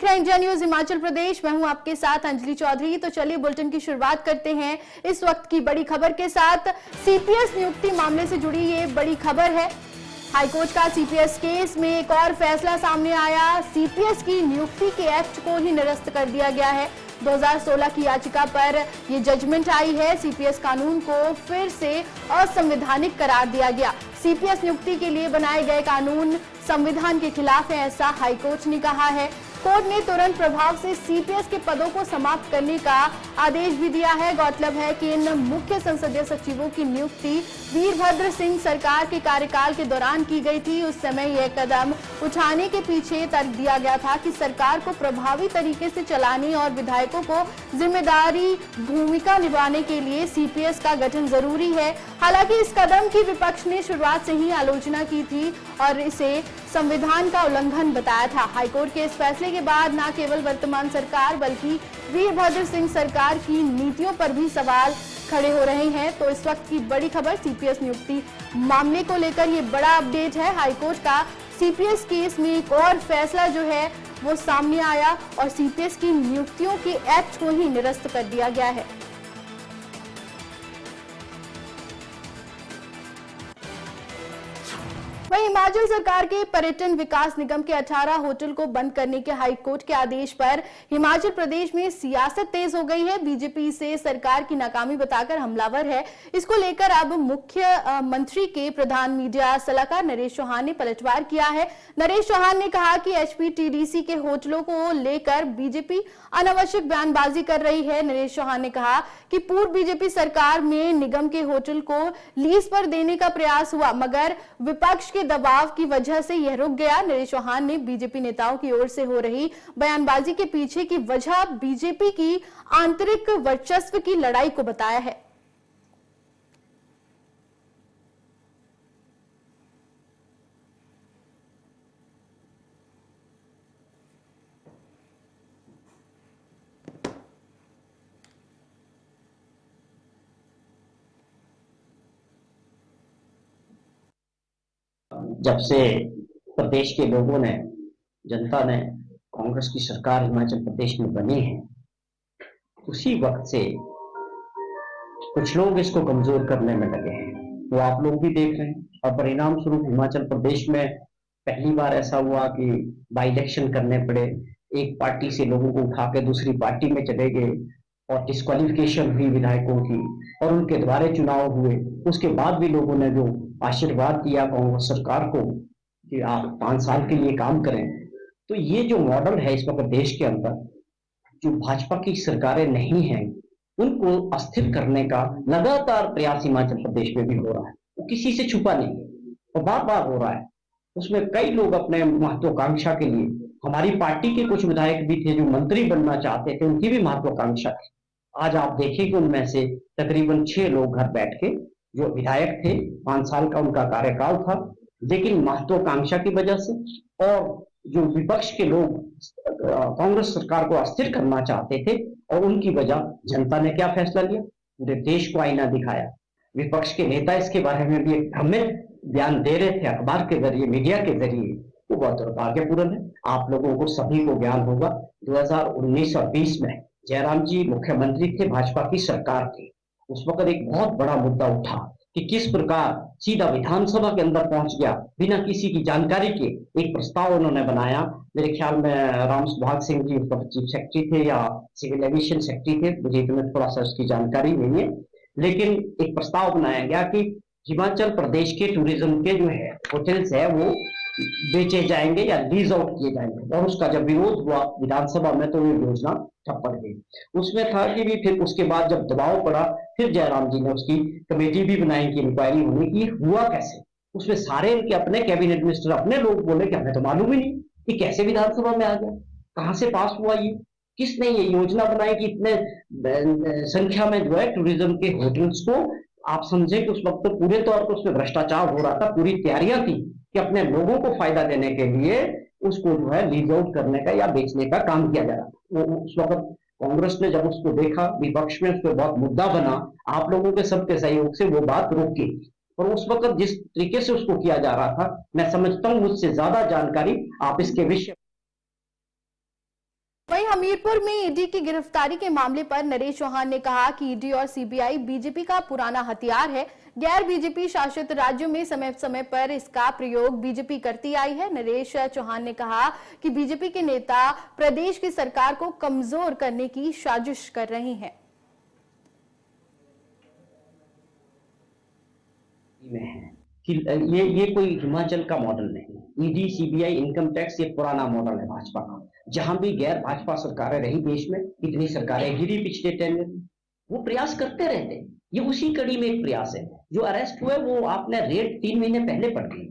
देख रहे हैं इंडिया न्यूज हिमाचल प्रदेश। मैं हूं आपके साथ अंजलि चौधरी। तो चलिए बुलेटिन की शुरुआत करते हैं इस वक्त की बड़ी खबर के साथ। सीपीएस नियुक्ति मामले से जुड़ी ये बड़ी खबर है। हाईकोर्ट का सीपीएस केस में एक और फैसला सामने आया। सीपीएस की नियुक्ति के एक्ट को ही निरस्त कर दिया गया है। 2016 की याचिका पर ये जजमेंट आई है। सीपीएस कानून को फिर से असंवैधानिक करार दिया गया। सीपीएस नियुक्ति के लिए बनाए गए कानून संविधान के खिलाफ है, ऐसा हाईकोर्ट ने कहा है। कोर्ट ने तुरंत प्रभाव से सीपीएस के पदों को समाप्त करने का आदेश भी दिया है। गौरतलब है कि इन मुख्य संसदीय सचिवों की नियुक्ति वीरभद्र सिंह सरकार के कार्यकाल के दौरान की गई थी। उस समय यह कदम उठाने के पीछे तर्क दिया गया था कि सरकार को प्रभावी तरीके से चलाने और विधायकों को जिम्मेदारी भूमिका निभाने के लिए सीपीएस का गठन जरूरी है। हालांकि इस कदम की विपक्ष ने शुरुआत से ही आलोचना की थी और इसे संविधान का उल्लंघन बताया था। हाईकोर्ट के इस फैसले के बाद न केवल वर्तमान सरकार बल्कि वीरभद्र सिंह सरकार की नीतियों पर भी सवाल खड़े हो रहे हैं। तो इस वक्त की बड़ी खबर सीपीएस नियुक्ति मामले को लेकर ये बड़ा अपडेट है। हाईकोर्ट का सीपीएस केस में एक और फैसला जो है वो सामने आया और सीपीएस की नियुक्तियों के एक्ट को ही निरस्त कर दिया गया है। वहीं हिमाचल सरकार के पर्यटन विकास निगम के 18 होटल को बंद करने के हाईकोर्ट के आदेश पर हिमाचल प्रदेश में सियासत तेज हो गई है। बीजेपी इसे सरकार की नाकामी बताकर हमलावर है। इसको लेकर अब मुख्यमंत्री के प्रधान मीडिया सलाहकार नरेश चौहान ने पलटवार किया है। नरेश चौहान ने कहा कि एचपीटीडीसी के होटलों को लेकर बीजेपी अनावश्यक बयानबाजी कर रही है। नरेश चौहान ने कहा कि पूर्व बीजेपी सरकार में निगम के होटल को लीज पर देने का प्रयास हुआ मगर विपक्ष के दबाव की वजह से यह रुक गया। नरेश चौहान ने बीजेपी नेताओं की ओर से हो रही बयानबाजी के पीछे की वजह बीजेपी की आंतरिक वर्चस्व की लड़ाई को बताया है। जब से प्रदेश के लोगों ने, जनता ने कांग्रेस की सरकार हिमाचल प्रदेश में बनी है, उसी वक्त से कुछ लोग इसको कमजोर करने में लगे हैं। वो आप लोग भी देख रहे हैं और परिणाम स्वरूप हिमाचल प्रदेश में पहली बार ऐसा हुआ कि बाई इलेक्शन करने पड़े। एक पार्टी से लोगों को उठा के दूसरी पार्टी में चले गए और डिस्क्वालिफिकेशन हुई विधायकों की और उनके द्वारा चुनाव हुए। उसके बाद भी लोगों ने जो आशीर्वाद दिया कांग्रेस सरकार को कि आप 5 साल के लिए काम करें, तो ये जो मॉडल है इस वक्त देश के अंदर, जो भाजपा की सरकारें नहीं हैं उनको अस्थिर करने का लगातार प्रयास हिमाचल प्रदेश में भी हो रहा है। वो किसी से छुपा नहीं है और बार बार हो रहा है। उसमें कई लोग अपने महत्वाकांक्षा के लिए, हमारी पार्टी के कुछ विधायक भी थे जो मंत्री बनना चाहते थे, उनकी भी महत्वाकांक्षा थी। आज आप देखेंगे उनमें से तकरीबन 6 लोग घर बैठ के जो विधायक थे, 5 साल का उनका कार्यकाल था, लेकिन महत्वाकांक्षा की वजह से और जो विपक्ष के लोग कांग्रेस सरकार को अस्थिर करना चाहते थे और उनकी वजह जनता ने क्या फैसला लिया, पूरे देश को आईना दिखाया। विपक्ष के नेता इसके बारे में भी एक भ्रमित बयान दे रहे थे अखबार के जरिए, मीडिया के जरिए, वो बहुत दुर्भाग्यपूर्ण है। आप लोगों को सभी को ज्ञान होगा 2019 और 20 में जयराम जी मुख्यमंत्री थे, भाजपा की सरकार थी। उस वक्त एक बहुत बड़ा मुद्दा उठा कि किस प्रकार सीधा विधानसभा के अंदर पहुंच गया बिना किसी की जानकारी के। एक प्रस्ताव उन्होंने बनाया, मेरे ख्याल में राम सुभाग सिंह जी उस वक्त चीफ सेक्रेटरी थे या सिविल एविएशन सेक्रेटरी थे, मुझे इतना थोड़ा सा उसकी जानकारी नहीं है, लेकिन एक प्रस्ताव बनाया गया कि हिमाचल प्रदेश के टूरिज्म के जो है होटल्स है वो बेचे जाएंगे या लीज आउट किए जाएंगे। और उसका जब विरोध हुआ विधानसभा में तो ये योजना ठप पड़ गई। उसमें था कि भी फिर उसके बाद जब दबाव पड़ा फिर जयराम जी ने उसकी कमेटी भी बनाई कि इंक्वायरी होने की हुआ कैसे। उसमें सारे इनके अपने कैबिनेट मिनिस्टर, अपने लोग बोले कि हमें तो मालूम ही नहीं कि कैसे विधानसभा में आ गया, कहां से पास हुआ, ये किसने ये योजना बनाई कि इतने संख्या में जो है टूरिज्म के होटल्स को, आप समझे कि उस वक्त तो पूरे तौर पर उसमें भ्रष्टाचार हो रहा था, पूरी तैयारियां थी कि अपने लोगों को फायदा देने के लिए उसको जो है लीज आउट करने का या बेचने का काम किया जा रहा था। वो उस वक्त कांग्रेस ने जब उसको देखा, विपक्ष में उस पर बहुत मुद्दा बना, आप लोगों के सबके सहयोग से वो बात रुक गई। और उस वक्त जिस तरीके से उसको किया जा रहा था, मैं समझता हूं मुझसे ज्यादा जानकारी आप इसके विषय हमीरपुर में ईडी की गिरफ्तारी के मामले पर नरेश चौहान ने कहा कि ईडी और सीबीआई बीजेपी का पुराना हथियार है। गैर बीजेपी शासित राज्यों में समय समय पर इसका प्रयोग बीजेपी करती आई है। नरेश चौहान ने कहा कि बीजेपी के नेता प्रदेश की सरकार को कमजोर करने की साजिश कर रहे हैं। कि ये कोई हिमाचल का मॉडल नहीं। ईडी, सीबीआई, इनकम टैक्स ये पुराना मॉडल है भाजपा का। जहां भी गैर भाजपा सरकारें रही देश में, इतनी सरकारें गिरी पिछले 10 ईयर में, वो प्रयास करते रहते। ये उसी कड़ी में एक प्रयास है। जो अरेस्ट हुए वो आपने रेट 3 महीने पहले पढ़ ली,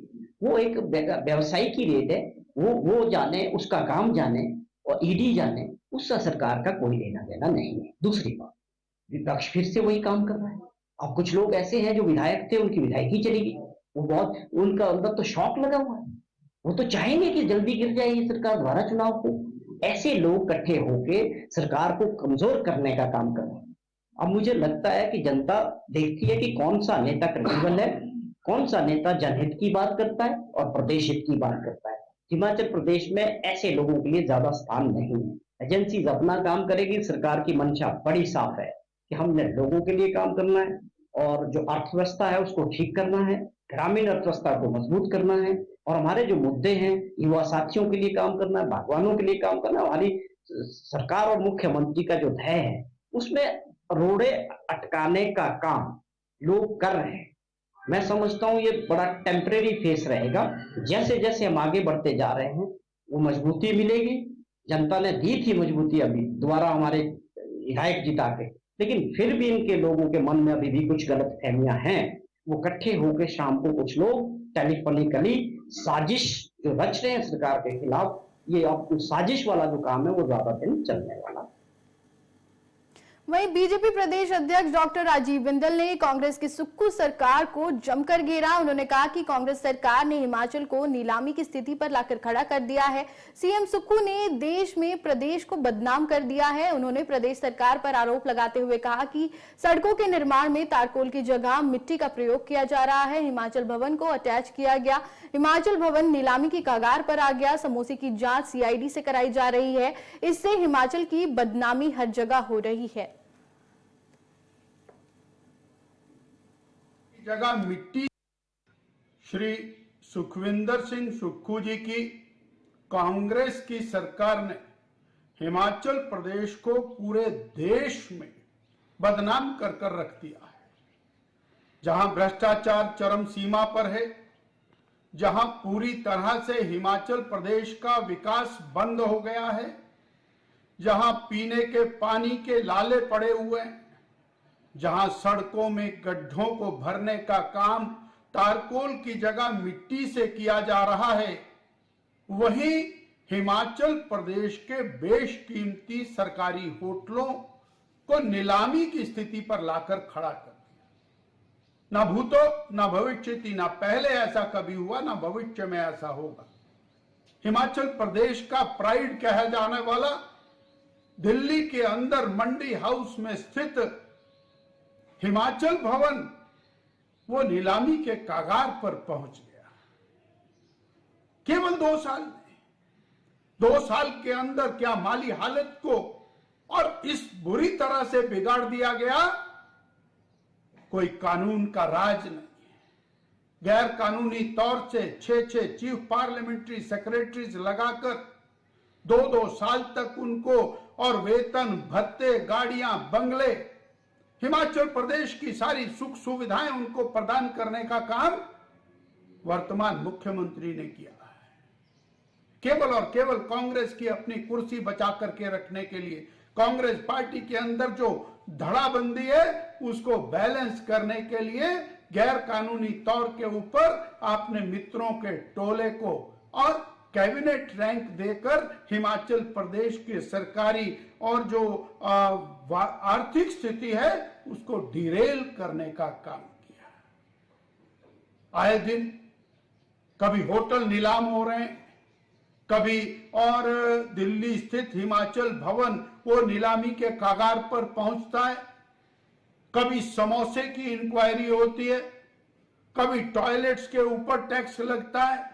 वो एक व्यवसायी की रेट है। वो जाने, उसका काम जाने और ईडी जाने, उसका सरकार का कोई लेना देना नहीं है। दूसरी बात, विपक्ष फिर से वही काम कर रहा है। अब कुछ लोग ऐसे हैं जो विधायक थे, उनकी विधायकी चली गई, वो बहुत, उनका अंदर तो शौक लगा हुआ है, वो तो चाहेंगे कि जल्दी गिर जाए ये सरकार, दोबारा चुनाव हो। ऐसे लोग इकट्ठे होके सरकार को कमजोर करने का काम कर रहे हैं। अब मुझे लगता है कि जनता देखती है कि कौन सा नेता क्रेडिबल है, कौन सा नेता जनहित की बात करता है और प्रदेश हित की बात करता है। हिमाचल प्रदेश में ऐसे लोगों के लिए ज्यादा स्थान नहीं है। एजेंसीज अपना काम करेगी, सरकार की मंशा बड़ी साफ है कि हमने लोगों के लिए काम करना है और जो अर्थव्यवस्था है उसको ठीक करना है, ग्रामीण अर्थव्यवस्था को मजबूत करना है और हमारे जो मुद्दे हैं, युवा साथियों के लिए काम करना है, बागवानों के लिए काम करना है। हमारी सरकार और मुख्यमंत्री का जो ध्येय है उसमें रोड़े अटकाने का काम लोग कर रहे हैं। मैं समझता हूं ये बड़ा टेम्परेरी फेस रहेगा। जैसे जैसे हम आगे बढ़ते जा रहे हैं वो मजबूती मिलेगी। जनता ने दी थी मजबूती अभी दोबारा हमारे विधायक जिता के, लेकिन फिर भी इनके लोगों के मन में अभी भी कुछ गलत फहमियां हैं। वो इकट्ठे होकर शाम को कुछ लोग टेलीफोनिकली साजिश जो रच रहे हैं सरकार के खिलाफ, ये अब साजिश वाला जो काम है वो ज्यादा दिन चलने वाला। वहीं बीजेपी प्रदेश अध्यक्ष डॉक्टर राजीव बिंदल ने कांग्रेस की सुक्खू सरकार को जमकर घेरा। उन्होंने कहा कि कांग्रेस सरकार ने हिमाचल को नीलामी की स्थिति पर लाकर खड़ा कर दिया है। सीएम सुक्खू ने देश में प्रदेश को बदनाम कर दिया है। उन्होंने प्रदेश सरकार पर आरोप लगाते हुए कहा कि सड़कों के निर्माण में तारकोल की जगह मिट्टी का प्रयोग किया जा रहा है। हिमाचल भवन को अटैच किया गया, हिमाचल भवन नीलामी की कगार पर आ गया। समोसे की जांच सीआईडी से कराई जा रही है। इससे हिमाचल की बदनामी हर जगह हो रही है। जगह मिट्टी। श्री सुखविंदर सिंह सुक्खू जी की कांग्रेस की सरकार ने हिमाचल प्रदेश को पूरे देश में बदनाम कर कर रख दिया है। जहां भ्रष्टाचार चरम सीमा पर है, जहां पूरी तरह से हिमाचल प्रदेश का विकास बंद हो गया है, जहां पीने के पानी के लाले पड़े हुए हैं, जहां सड़कों में गड्ढों को भरने का काम तारकोल की जगह मिट्टी से किया जा रहा है, वहीं हिमाचल प्रदेश के बेशकीमती सरकारी होटलों को नीलामी की स्थिति पर लाकर खड़ा कर दिया। ना भूतो ना भविष्यति, ना पहले ऐसा कभी हुआ, ना भविष्य में ऐसा होगा। हिमाचल प्रदेश का प्राइड कहा जाने वाला दिल्ली के अंदर मंडी हाउस में स्थित हिमाचल भवन वो नीलामी के कगार पर पहुंच गया। केवल 2 साल में, 2 साल के अंदर क्या माली हालत को और इस बुरी तरह से बिगाड़ दिया गया। कोई कानून का राज नहीं है। गैर कानूनी तौर से 6 चीफ पार्लियामेंट्री सेक्रेटरीज लगाकर 2-2 साल तक उनको और वेतन, भत्ते, गाड़ियां, बंगले, हिमाचल प्रदेश की सारी सुख सुविधाएं उनको प्रदान करने का काम वर्तमान मुख्यमंत्री ने किया है। केवल और केवल कांग्रेस की अपनी कुर्सी बचा करके रखने के लिए, कांग्रेस पार्टी के अंदर जो धड़ाबंदी है उसको बैलेंस करने के लिए गैर कानूनी तौर के ऊपर आपने मित्रों के टोले को और कैबिनेट रैंक देकर हिमाचल प्रदेश के सरकारी और जो आर्थिक स्थिति है उसको डिरेल करने का काम किया। आए दिन कभी होटल नीलाम हो रहे हैं, कभी और दिल्ली स्थित हिमाचल भवन वो नीलामी के कगार पर पहुंचता है, कभी समोसे की इंक्वायरी होती है, कभी टॉयलेट्स के ऊपर टैक्स लगता है।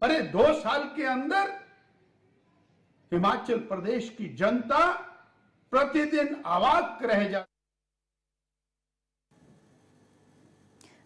अरे 2 साल के अंदर हिमाचल प्रदेश की जनता प्रतिदिन अवाक रह जाती।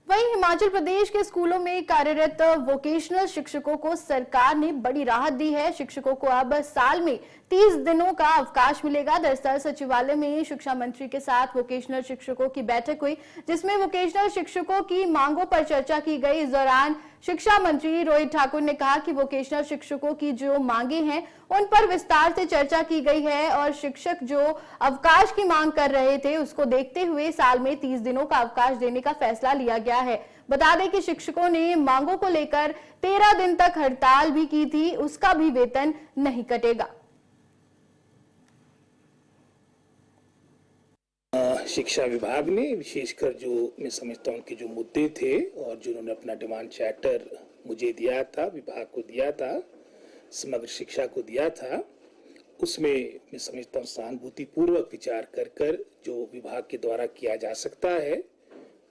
वहीं हिमाचल प्रदेश के स्कूलों में कार्यरत वोकेशनल शिक्षकों को सरकार ने बड़ी राहत दी है। शिक्षकों को अब साल में 30 दिनों का अवकाश मिलेगा। दरअसल सचिवालय में शिक्षा मंत्री के साथ वोकेशनल शिक्षकों की बैठक हुई, जिसमें वोकेशनल शिक्षकों की मांगों पर चर्चा की गई। इस दौरान शिक्षा मंत्री रोहित ठाकुर ने कहा कि वोकेशनल शिक्षकों की जो मांगे हैं उन पर विस्तार से चर्चा की गई है और शिक्षक जो अवकाश की मांग कर रहे थे उसको देखते हुए साल में 30 दिनों का अवकाश देने का फैसला लिया गया है। बता दें कि शिक्षकों ने मांगों को लेकर 13 दिन तक हड़ताल भी की थी, उसका भी वेतन नहीं कटेगा। शिक्षा विभाग ने विशेषकर जो मैं समझता हूं उनके जो मुद्दे थे और जिन्होंने अपना डिमांड चार्टर मुझे दिया था, विभाग को दिया था, समग्र शिक्षा को दिया था, उसमें मैं समझता हूं सहानुभूति पूर्वक विचार कर जो विभाग के द्वारा किया जा सकता है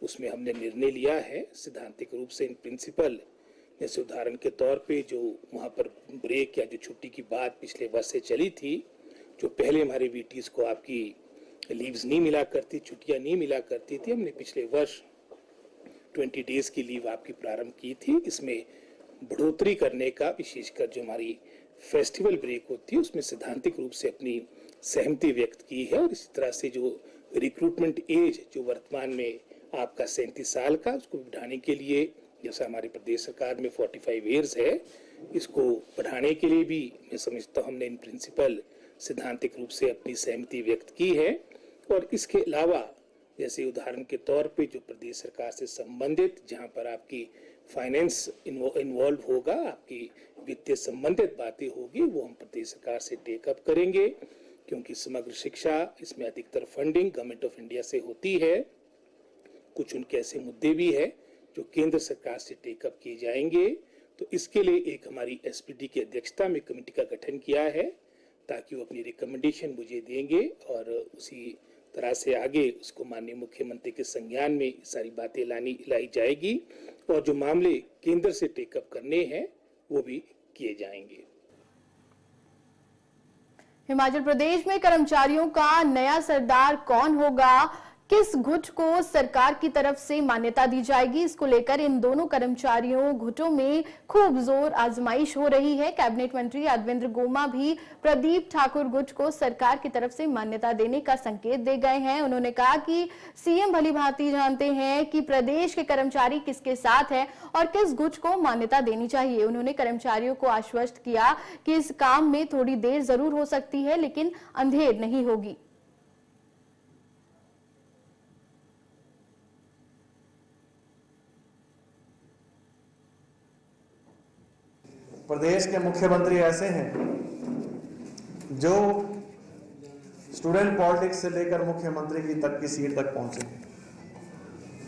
उसमें हमने निर्णय लिया है। सिद्धांतिक रूप से इन प्रिंसिपल, जैसे उदाहरण के तौर पे जो वहाँ पर ब्रेक या जो छुट्टी की बात पिछले वर्ष से चली थी, जो पहले हमारे वीटीज को आपकी लीव्स नहीं मिला करती, छुट्टियां नहीं मिला करती थी, हमने पिछले वर्ष 20 डेज की लीव आपकी प्रारंभ की थी। इसमें बढ़ोतरी करने का, विशेषकर जो हमारी फेस्टिवल ब्रेक होती है उसमें सैद्धांतिक रूप से अपनी सहमति व्यक्त की है। और इसी तरह से जो रिक्रूटमेंट एज जो वर्तमान में आपका 37 साल का, उसको बढ़ाने के लिए, जैसा हमारी प्रदेश सरकार में 45 ईयर्स है, इसको बढ़ाने के लिए भी मैं समझता हूँ हमने इन प्रिंसिपल सैद्धांतिक रूप से अपनी सहमति व्यक्त की है। और इसके अलावा जैसे उदाहरण के तौर पे जो प्रदेश सरकार से संबंधित, जहां पर आपकी फाइनेंस इन्वॉल्व होगा, आपकी वित्तीय संबंधित बातें होगी, वो हम प्रदेश सरकार से टेकअप करेंगे, क्योंकि समग्र शिक्षा इसमें अधिकतर फंडिंग गवर्नमेंट ऑफ इंडिया से होती है। कुछ उनके ऐसे मुद्दे भी है जो केंद्र सरकार से टेकअप किए जाएंगे। तो इसके लिए एक हमारी एसपीडी की अध्यक्षता में कमेटी का गठन किया है, ताकि वो अपनी रिकमेंडेशन मुझे देंगे और उसी तरह से आगे उसको माननीय मुख्यमंत्री के संज्ञान में सारी बातें लाई जाएगी और जो मामले केंद्र से टेकअप करने हैं वो भी किए जाएंगे। हिमाचल प्रदेश में कर्मचारियों का नया सरदार कौन होगा, किस गुट को सरकार की तरफ से मान्यता दी जाएगी, इसको लेकर इन दोनों कर्मचारियों गुटों में खूब जोर आजमाइश हो रही है। कैबिनेट मंत्री यादवेंद्र गोमा भी प्रदीप ठाकुर गुट को सरकार की तरफ से मान्यता देने का संकेत दे गए हैं। उन्होंने कहा कि सीएम भलीभांति जानते हैं कि प्रदेश के कर्मचारी किसके साथ हैं और किस गुट को मान्यता देनी चाहिए। उन्होंने कर्मचारियों को आश्वस्त किया कि इस काम में थोड़ी देर जरूर हो सकती है, लेकिन अंधेर नहीं होगी। प्रदेश के मुख्यमंत्री ऐसे हैं जो स्टूडेंट पॉलिटिक्स से लेकर मुख्यमंत्री की तक की सीट तक पहुंचे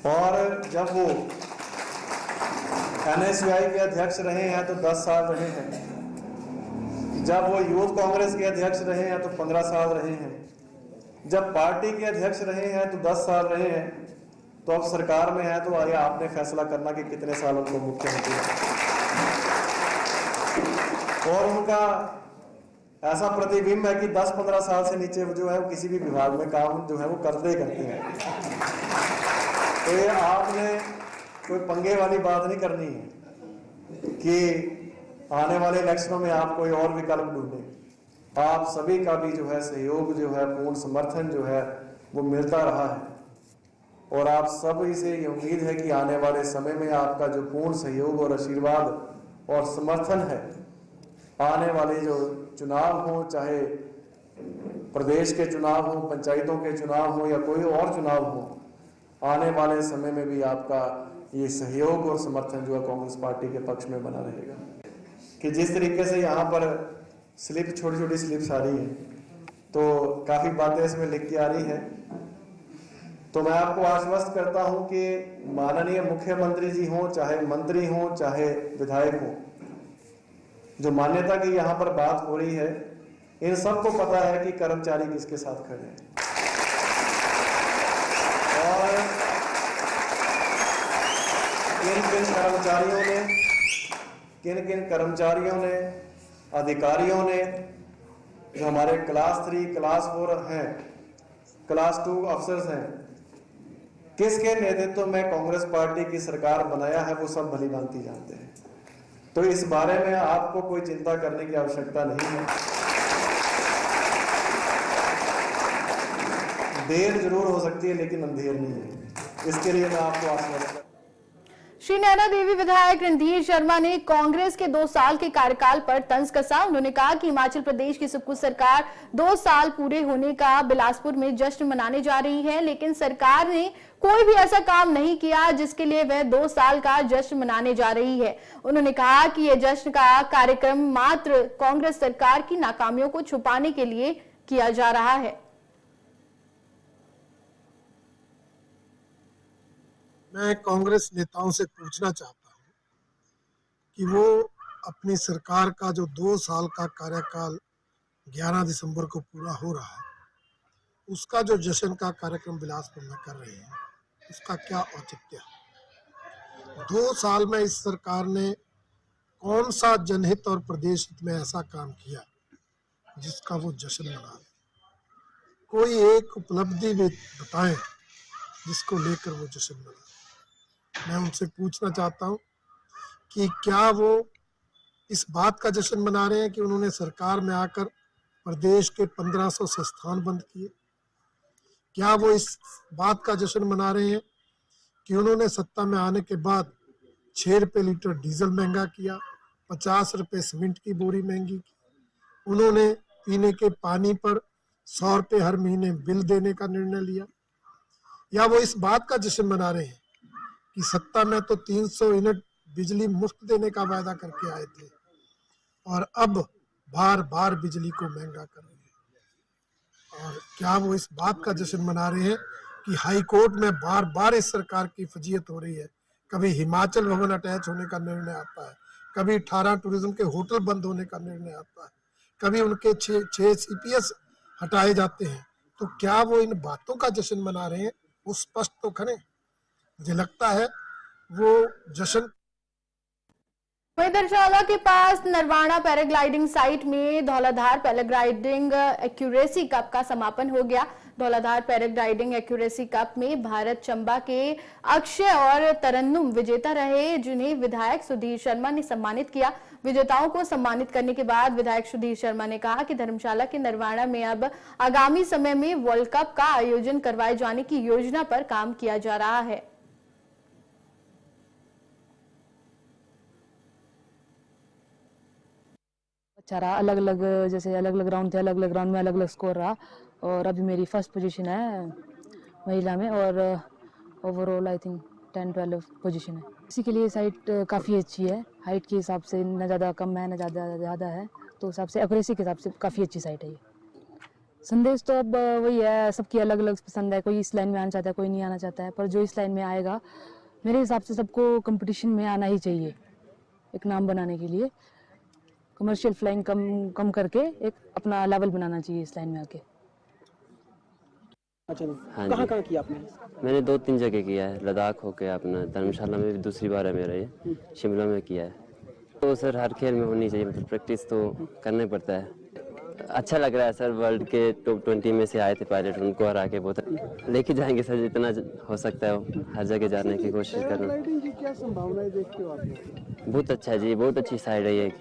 और जब वो एनएसयूआई के अध्यक्ष रहे हैं तो 10 साल रहे हैं, जब वो यूथ कांग्रेस के अध्यक्ष रहे हैं तो 15 साल रहे हैं, जब पार्टी के अध्यक्ष रहे हैं तो 10 साल रहे हैं, तो अब सरकार में है तो आगे आपने फैसला करना कि कितने साल उनको मुख्यमंत्री। और उनका ऐसा प्रतिबिंब है कि 10-15 साल से नीचे जो है वो किसी भी विभाग में काम जो है वो करते हैं। तो ये आपने कोई पंगे वाली बात नहीं करनी है कि आने वाले इलेक्शनों में आप कोई और विकल्प ढूंढें। आप सभी का भी जो है सहयोग जो है, पूर्ण समर्थन जो है वो मिलता रहा है और आप सभी से ये उम्मीद है कि आने वाले समय में आपका जो पूर्ण सहयोग और आशीर्वाद और समर्थन है, आने वाले जो चुनाव हो, चाहे प्रदेश के चुनाव हो, पंचायतों के चुनाव हो या कोई और चुनाव हो, आने वाले समय में भी आपका ये सहयोग और समर्थन जो है कांग्रेस पार्टी के पक्ष में बना रहेगा। कि जिस तरीके से यहाँ पर स्लिप, छोटी छोटी स्लिप्स आ रही है, तो काफ़ी बातें इसमें लिख के आ रही हैं, तो मैं आपको आश्वस्त करता हूँ कि माननीय मुख्यमंत्री जी हों, चाहे मंत्री हों, चाहे विधायक हों, जो मान्यता की यहाँ पर बात हो रही है, इन सबको पता है कि कर्मचारी किसके साथ खड़े हैं और किन किन कर्मचारियों ने, अधिकारियों ने जो हमारे क्लास 3, क्लास 4 हैं, क्लास 2 अफसर्स हैं, किसके नेतृत्व में कांग्रेस पार्टी की सरकार बनाया है वो सब भली भांति जानते हैं। तो इस बारे में आपको कोई चिंता करने की आवश्यकता नहीं है। देर जरूर हो सकती है लेकिन अंधेर नहीं है, इसके लिए मैं आपको आश्वस्त। श्री नैना देवी विधायक रणधीर शर्मा ने कांग्रेस के 2 साल के कार्यकाल पर तंज कसा। उन्होंने कहा कि हिमाचल प्रदेश की सुक्खू सरकार 2 साल पूरे होने का बिलासपुर में जश्न मनाने जा रही है, लेकिन सरकार ने कोई भी ऐसा काम नहीं किया जिसके लिए वह 2 साल का जश्न मनाने जा रही है। उन्होंने कहा कि यह जश्न का कार्यक्रम मात्र कांग्रेस सरकार की नाकामियों को छुपाने के लिए किया जा रहा है। मैं कांग्रेस नेताओं से पूछना चाहता हूं कि वो अपनी सरकार का जो 2 साल का कार्यकाल 11 दिसंबर को पूरा हो रहा है, उसका जो जश्न का कार्यक्रम बिलासपुर में कर रहे हैं, उसका क्या औचित्य है। 2 साल में इस सरकार ने कौन सा जनहित और प्रदेश हित में ऐसा काम किया जिसका वो जश्न मना रहे। कोई एक उपलब्धि भी बताएं जिसको लेकर वो जश्न मना। मैं उनसे पूछना चाहता हूं कि क्या वो इस बात का जश्न मना रहे हैं कि उन्होंने सरकार में आकर प्रदेश के 1500 संस्थान बंद किए। क्या वो इस बात का जश्न मना रहे हैं कि उन्होंने सत्ता में आने के बाद 6 रुपये लीटर डीजल महंगा किया, 50 रुपये सीमेंट की बोरी महंगी की, उन्होंने पीने के पानी पर 100 रुपये हर महीने बिल देने का निर्णय लिया। या वो इस बात का जश्न मना रहे हैं कि सत्ता में तो 300 यूनिट बिजली मुफ्त देने का वायदा करके आए थे और अब बार बार बिजली को महंगा कर रहे हैं। और क्या वो इस बात का जश्न मना रहे हैं कि हाई कोर्ट में बार बार इस सरकार की फजीयत हो रही है। कभी हिमाचल भवन अटैच होने का निर्णय आता है, कभी 18 टूरिज्म के होटल बंद होने का निर्णय आता है, कभी उनके 6 CPS हटाए जाते हैं। तो क्या वो इन बातों का जश्न मना रहे हैं? वो स्पष्ट तो करें। मुझे लगता है वो जश्न। वहीं धर्मशाला के पास नरवाना पैराग्लाइडिंग साइट में धौलाधार पैराग्लाइडिंग एक्यूरेसी कप का समापन हो गया। धौलाधार पैराग्लाइडिंग एक्यूरेसी कप में भारत चंबा के अक्षय और तरन्नुम विजेता रहे, जिन्हें विधायक सुधीर शर्मा ने सम्मानित किया। विजेताओं को सम्मानित करने के बाद विधायक सुधीर शर्मा ने कहा कि धर्मशाला के नरवाना में अब आगामी समय में वर्ल्ड कप का आयोजन करवाए जाने की योजना पर काम किया जा रहा है। अच्छा रहा, अलग अलग जैसे अलग अलग राउंड थे, अलग अलग राउंड में अलग अलग स्कोर रहा और अभी मेरी फर्स्ट पोजीशन है महिला में और ओवरऑल आई थिंक 10-12 पोजीशन है। इसी के लिए साइट काफ़ी अच्छी है, हाइट के हिसाब से न ज़्यादा कम है न ज़्यादा है, तो हिसाब से एक्यूरेसी के हिसाब से काफ़ी अच्छी साइट है ये। संदेश तो अब वही है, सबकी अलग अलग पसंद है, कोई इस लाइन में आना चाहता है, कोई नहीं आना चाहता है, पर जो इस लाइन में आएगा मेरे हिसाब से सबको कंपटीशन में आना ही चाहिए एक नाम बनाने के लिए। कमर्शियल फ्लाइंग कम करके एक अपना लेवल बनाना चाहिए इस लाइन में आके। अच्छा, हाँ कहाँ किया आपने? मैंने 2-3 जगह किया है, लद्दाख हो गया, अपना धर्मशाला में भी दूसरी बार है मेरा ये, शिमला में किया है। तो सर हर खेल में होनी चाहिए, मतलब प्रैक्टिस तो करना ही पड़ता है। अच्छा लग रहा है सर, वर्ल्ड के टॉप 20 में से आए थे पायलट, उनको हरा के बहुत लेके जाएंगे सर, जितना हो सकता है हर जगह जाने की कोशिश करना। क्या संभावनाएं देखते हो आप? बहुत अच्छा है जी, बहुत अच्छी साइड है ये।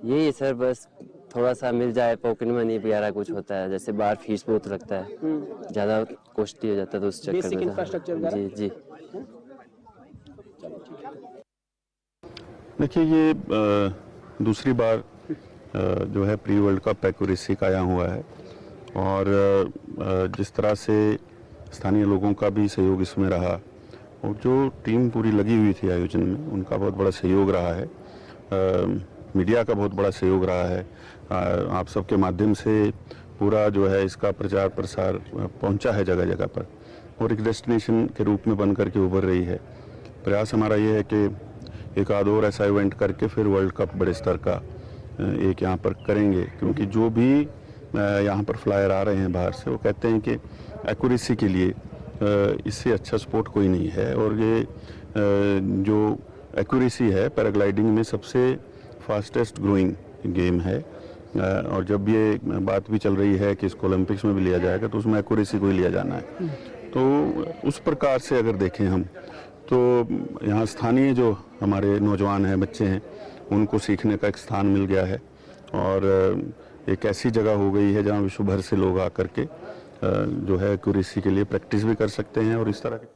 यही सर बस थोड़ा सा मिल जाए, पॉकेट मनी वगैरह कुछ होता है, जैसे बाहर फीस बहुत लगता है, ज़्यादा कॉस्टली हो जाता है, तो उस चक्कर में। जी जी देखिए, ये दूसरी बार जो है प्री वर्ल्ड कप एक्यूरेसी का यहाँ हुआ है और जिस तरह से स्थानीय लोगों का भी सहयोग इसमें रहा और जो टीम पूरी लगी हुई थी आयोजन में, उनका बहुत बड़ा सहयोग रहा है। मीडिया का बहुत बड़ा सहयोग रहा है, आप सबके माध्यम से पूरा जो है इसका प्रचार प्रसार पहुंचा है जगह जगह पर और एक डेस्टिनेशन के रूप में बन करके उभर रही है। प्रयास हमारा ये है कि एक आध और ऐसा इवेंट करके फिर वर्ल्ड कप बड़े स्तर का एक यहाँ पर करेंगे, क्योंकि जो भी यहाँ पर फ्लायर आ रहे हैं बाहर से, वो कहते हैं कि एक्यूरेसी के लिए इससे अच्छा स्पोर्ट कोई नहीं है। और ये जो एक्यूरेसी है पैराग्लाइडिंग में सबसे फास्टेस्ट ग्रोइंग गेम है और जब ये बात भी चल रही है कि इसको ओलंपिक्स में भी लिया जाएगा तो उसमें एक्यूरेसी को ही लिया जाना है। तो उस प्रकार से अगर देखें हम तो यहाँ स्थानीय जो हमारे नौजवान हैं, बच्चे हैं, उनको सीखने का एक स्थान मिल गया है और एक ऐसी जगह हो गई है जहाँ विश्व भर से लोग आकर के जो है एक्यूरेसी के लिए प्रैक्टिस भी कर सकते हैं और इस तरह के।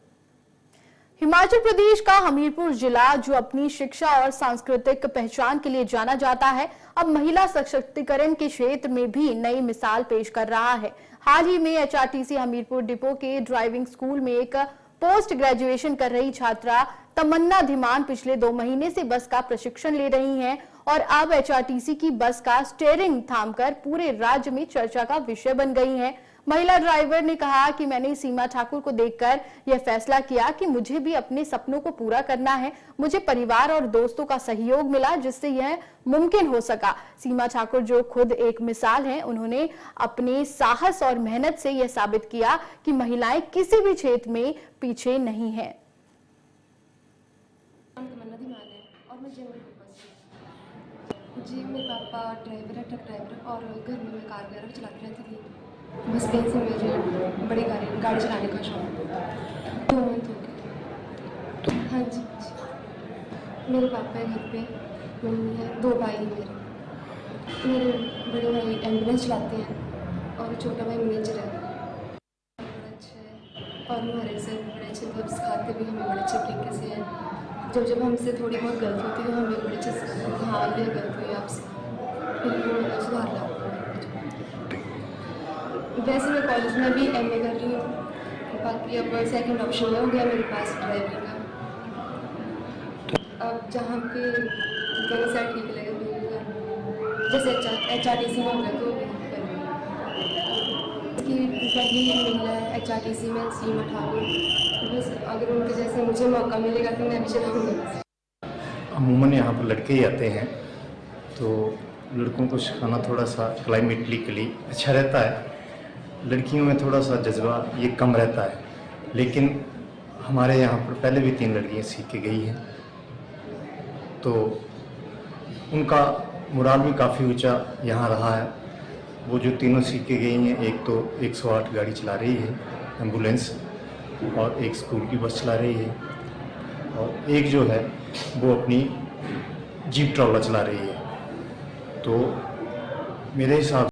हिमाचल प्रदेश का हमीरपुर जिला जो अपनी शिक्षा और सांस्कृतिक पहचान के लिए जाना जाता है, अब महिला सशक्तिकरण के क्षेत्र में भी नई मिसाल पेश कर रहा है। हाल ही में एचआरटीसी हमीरपुर डिपो के ड्राइविंग स्कूल में एक पोस्ट ग्रेजुएशन कर रही छात्रा तमन्ना धीमान पिछले 2 महीने से बस का प्रशिक्षण ले रही हैं और अब एचआरटीसी की बस का स्टीयरिंग थामकर पूरे राज्य में चर्चा का विषय बन गई हैं। महिला ड्राइवर ने कहा कि मैंने सीमा ठाकुर को देखकर यह फैसला किया कि मुझे भी अपने सपनों को पूरा करना है। मुझे परिवार और दोस्तों का सहयोग मिला जिससे यह मुमकिन हो सका। सीमा ठाकुर जो खुद एक मिसाल हैं, उन्होंने अपने साहस और मेहनत से यह साबित किया कि महिलाएं किसी भी क्षेत्र में पीछे नहीं हैं। जी, मेरे पापा ड्राइवर है, ट्रक ड्राइवर, और घर में मैं कार वगैरह चलाती रहती थी। बस कहीं से मुझे बड़ी गाड़ी चलाने का शौक है। 2 मंथ हो गए। हाँ जी, मेरे पापा है घर पे, मम्मी है, 2 भाई हैं मेरे बड़े भाई एम्बुलेंस चलाते हैं और छोटा भाई मैनेजर है। बड़ा अच्छा है और हमारे सर बड़े अच्छे, मतलब सिखाते भी हमें बड़े अच्छे तरीके से हैं। जब हमसे थोड़ी बहुत गलती होती है तो हमें बड़े अच्छे से, हाँ ये गलती हुई आपसे, फिर सुधार ला। वैसे मैं कॉलेज में भी एमए कर रही हूँ, बाकी अब सेकंड ऑप्शन हो गया मेरे पास ड्राइवरी का। अब जहाँ पे दोनों साइड ठीक लगे जैसे एचआरटीसी में हो गया तो कि पहली महिला है एचआरटीसी में सीमा ठाकुर। बस अगर उनके जैसे मुझे मौका मिलेगा तो मैं भी चलाऊँगी। अमूमन यहाँ पर लड़के ही आते हैं तो लड़कों को सिखाना थोड़ा सा क्लाइमेटिकली अच्छा रहता है। लड़कियों में थोड़ा सा जज्बा ये कम रहता है, लेकिन हमारे यहाँ पर पहले भी 3 लड़कियाँ सीख के गई हैं तो उनका मोराल भी काफ़ी ऊंचा यहाँ रहा है। वो जो तीनों सीख के गई हैं, एक तो 108 गाड़ी चला रही है एम्बुलेंस, और एक स्कूल की बस चला रही है, और एक जो है वो अपनी जीप ट्रॉला चला रही है। तो मेरे हिसाब